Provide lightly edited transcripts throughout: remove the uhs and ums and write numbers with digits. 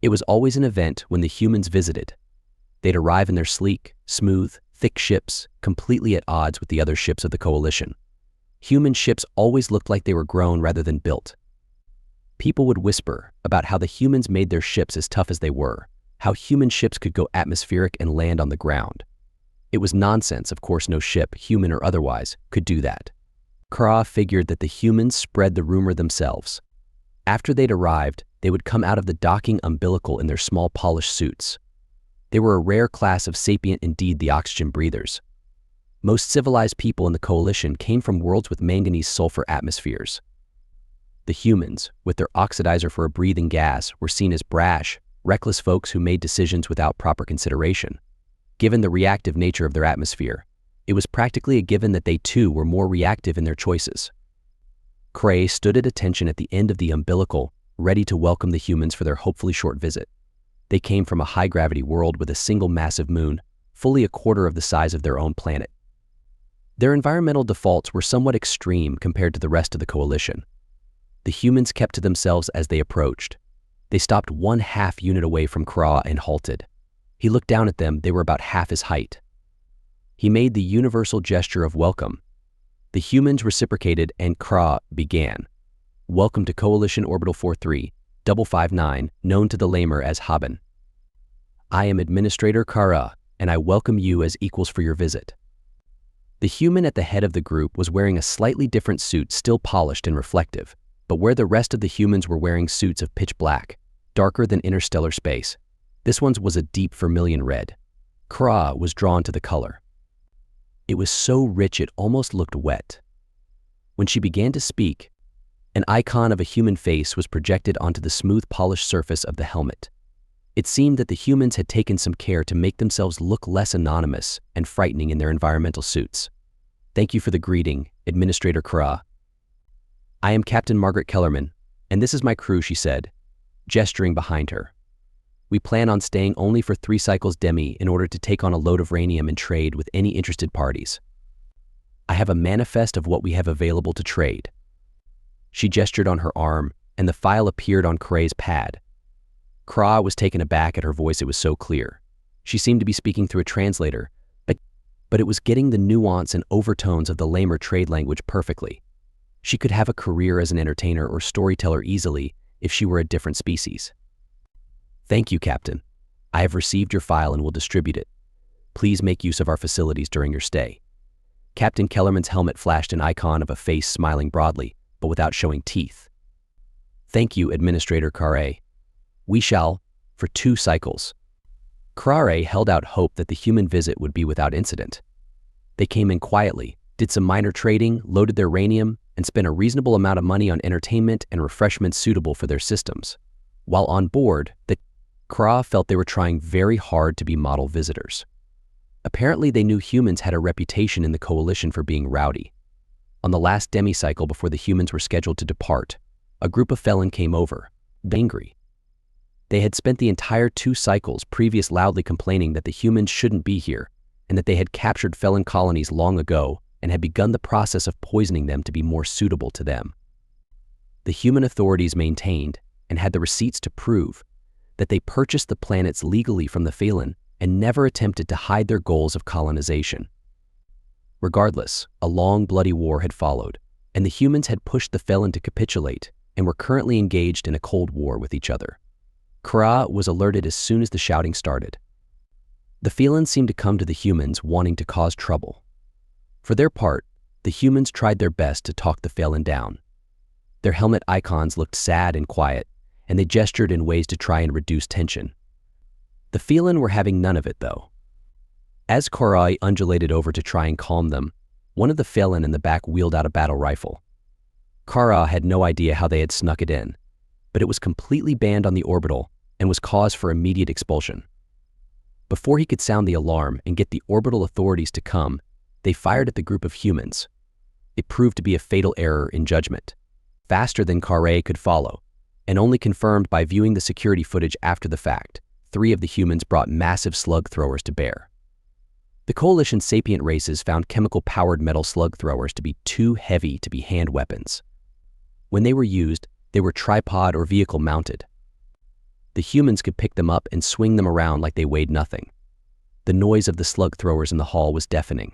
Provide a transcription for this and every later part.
It was always an event when the humans visited. They'd arrive in their sleek, smooth, thick ships, completely at odds with the other ships of the coalition. Human ships always looked like they were grown rather than built. People would whisper about how the humans made their ships as tough as they were, how human ships could go atmospheric and land on the ground. It was nonsense, of course no ship, human or otherwise, could do that. Kra figured that the humans spread the rumor themselves. After they'd arrived, they would come out of the docking umbilical in their small polished suits. They were a rare class of sapient, indeed the oxygen breathers. Most civilized people in the coalition came from worlds with manganese-sulfur atmospheres. The humans, with their oxidizer for a breathing gas, were seen as brash, reckless folks who made decisions without proper consideration. Given the reactive nature of their atmosphere, it was practically a given that they too were more reactive in their choices. Cray stood at attention at the end of the umbilical, ready to welcome the humans for their hopefully short visit. They came from a high-gravity world with a single massive moon, fully a quarter of the size of their own planet. Their environmental defaults were somewhat extreme compared to the rest of the coalition. The humans kept to themselves as they approached. They stopped 1/2 unit away from Kra and halted. He looked down at them. They were about half his height. He made the universal gesture of welcome. The humans reciprocated and Kra began. "Welcome to Coalition Orbital 43-559, known to the lamer as Haben. I am Administrator Kara, and I welcome you as equals for your visit." The human at the head of the group was wearing a slightly different suit, still polished and reflective, but where the rest of the humans were wearing suits of pitch black, darker than interstellar space, this one's was a deep vermilion red. Kra was drawn to the color. It was so rich it almost looked wet. When she began to speak, an icon of a human face was projected onto the smooth polished surface of the helmet. It seemed that the humans had taken some care to make themselves look less anonymous and frightening in their environmental suits. "Thank you for the greeting, Administrator Kra. I am Captain Margaret Kellerman, and this is my crew," she said, gesturing behind her. "We plan on staying only for 3 cycles demi in order to take on a load of rhenium and trade with any interested parties. I have a manifest of what we have available to trade." She gestured on her arm, and the file appeared on Kray's pad. Kra was taken aback at her voice. It was so clear. She seemed to be speaking through a translator, but it was getting the nuance and overtones of the lamer trade language perfectly. She could have a career as an entertainer or storyteller easily if she were a different species. "Thank you, Captain. I have received your file and will distribute it. Please make use of our facilities during your stay." Captain Kellerman's helmet flashed an icon of a face smiling broadly, but without showing teeth. "Thank you, Administrator Kare. We shall, for 2 cycles." Kare held out hope that the human visit would be without incident. They came in quietly, did some minor trading, loaded their rhenium, and spent a reasonable amount of money on entertainment and refreshments suitable for their systems. While on board, the Kra felt they were trying very hard to be model visitors. Apparently they knew humans had a reputation in the coalition for being rowdy. On the last demi-cycle before the humans were scheduled to depart, a group of felon came over, angry. They had spent the entire 2 cycles previous loudly complaining that the humans shouldn't be here and that they had captured felon colonies long ago and had begun the process of poisoning them to be more suitable to them. The human authorities maintained, and had the receipts to prove, that they purchased the planets legally from the felon and never attempted to hide their goals of colonization. Regardless, a long, bloody war had followed, and the humans had pushed the felon to capitulate and were currently engaged in a cold war with each other. Kra was alerted as soon as the shouting started. The felons seemed to come to the humans wanting to cause trouble. For their part, the humans tried their best to talk the felon down. Their helmet icons looked sad and quiet, and they gestured in ways to try and reduce tension. The felon were having none of it, though. As Korai undulated over to try and calm them, one of the felon in the back wheeled out a battle rifle. Kara had no idea how they had snuck it in, but it was completely banned on the orbital and was cause for immediate expulsion. Before he could sound the alarm and get the orbital authorities to come, they fired at the group of humans. It proved to be a fatal error in judgment, faster than Kare could follow, and only confirmed by viewing the security footage after the fact. 3 of the humans brought massive slug throwers to bear. The coalition sapient races found chemical-powered metal slug throwers to be too heavy to be hand weapons. When they were used, they were tripod or vehicle mounted. The humans could pick them up and swing them around like they weighed nothing. The noise of the slug throwers in the hall was deafening.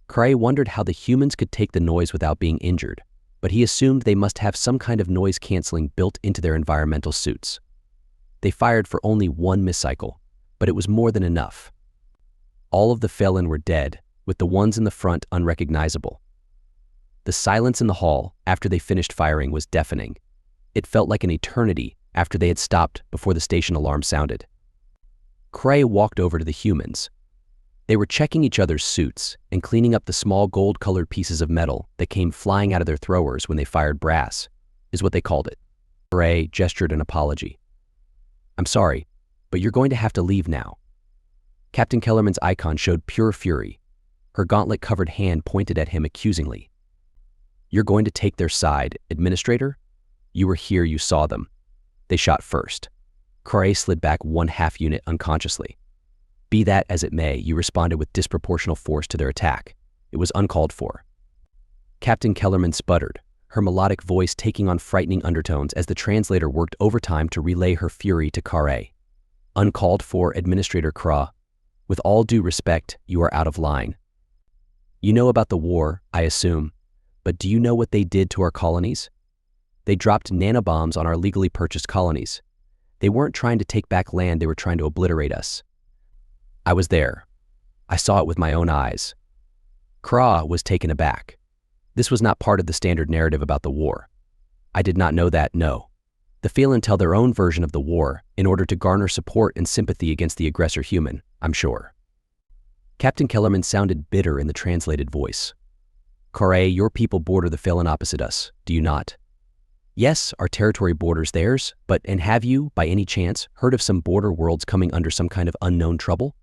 Cray wondered how the humans could take the noise without being injured, but he assumed they must have some kind of noise canceling built into their environmental suits. They fired for only one miss cycle, but it was more than enough. All of the Phelan were dead, with the ones in the front unrecognizable. The silence in the hall after they finished firing was deafening. It felt like an eternity after they had stopped before the station alarm sounded. Cray walked over to the humans. They were checking each other's suits and cleaning up the small gold-colored pieces of metal that came flying out of their throwers when they fired brass, is what they called it. Cray gestured an apology. "I'm sorry, but you're going to have to leave now." Captain Kellerman's icon showed pure fury. Her gauntlet-covered hand pointed at him accusingly. "You're going to take their side, Administrator? You were here, you saw them. They shot first." Cray slid back 1/2 unit unconsciously. "Be that as it may, you responded with disproportional force to their attack. It was uncalled for." Captain Kellerman sputtered, her melodic voice taking on frightening undertones as the translator worked overtime to relay her fury to Cray. "Uncalled for, Administrator Craw. With all due respect, you are out of line. You know about the war, I assume, but do you know what they did to our colonies? They dropped nanobombs on our legally purchased colonies. They weren't trying to take back land, they were trying to obliterate us. I was there. I saw it with my own eyes." Craw was taken aback. This was not part of the standard narrative about the war. "I did not know that, no. The Phelan tell their own version of the war in order to garner support and sympathy against the aggressor human, I'm sure." Captain Kellerman sounded bitter in the translated voice. "Cray, your people border the Phelan opposite us, do you not?" "Yes, our territory borders theirs, and have you, by any chance, heard of some border worlds coming under some kind of unknown trouble?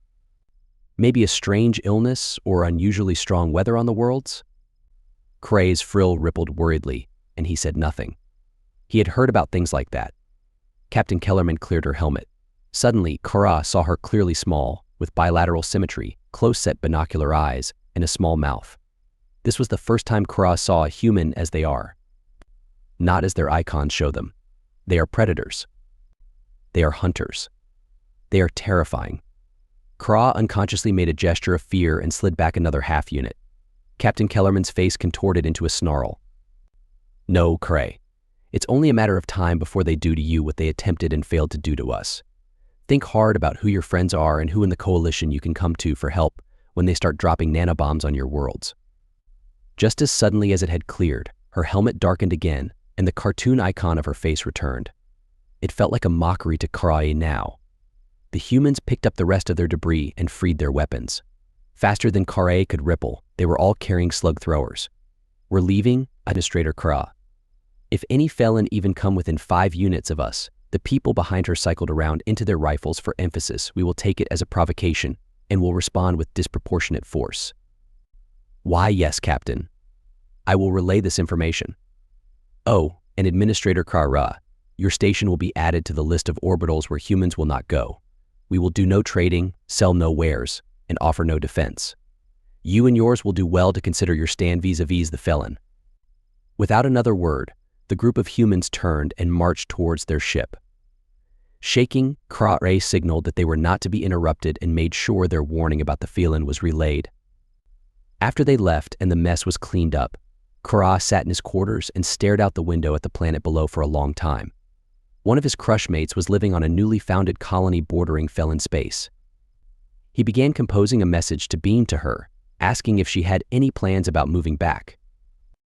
Maybe a strange illness or unusually strong weather on the worlds?" Cray's frill rippled worriedly, and he said nothing. He had heard about things like that. Captain Kellerman cleared her helmet. Suddenly, Craw saw her clearly small, with bilateral symmetry, close-set binocular eyes, and a small mouth. This was the first time Craw saw a human as they are. Not as their icons show them. They are predators. They are hunters. They are terrifying. Craw unconsciously made a gesture of fear and slid back another 1/2 unit. Captain Kellerman's face contorted into a snarl. "No, Cray. It's only a matter of time before they do to you what they attempted and failed to do to us. Think hard about who your friends are and who in the coalition you can come to for help when they start dropping nanobombs on your worlds." Just as suddenly as it had cleared, her helmet darkened again, and the cartoon icon of her face returned. It felt like a mockery to Cray now. The humans picked up the rest of their debris and freed their weapons. Faster than Cray could ripple, they were all carrying slug throwers. "We're leaving, Administrator Craw. If any Phelan even come within 5 units of us," the people behind her cycled around into their rifles for emphasis, "we will take it as a provocation and will respond with disproportionate force." "Why, yes, Captain. I will relay this information. Oh, and Administrator Craw, your station will be added to the list of orbitals where humans will not go. We will do no trading, sell no wares, and offer no defense. You and yours will do well to consider your stand vis-a-vis the Phelan." Without another word, the group of humans turned and marched towards their ship. Shaking, Cray signaled that they were not to be interrupted and made sure their warning about the Phelan was relayed. After they left and the mess was cleaned up, Craw sat in his quarters and stared out the window at the planet below for a long time. One of his crushmates was living on a newly founded colony bordering Phelan space. He began composing a message to beam to her, asking if she had any plans about moving back.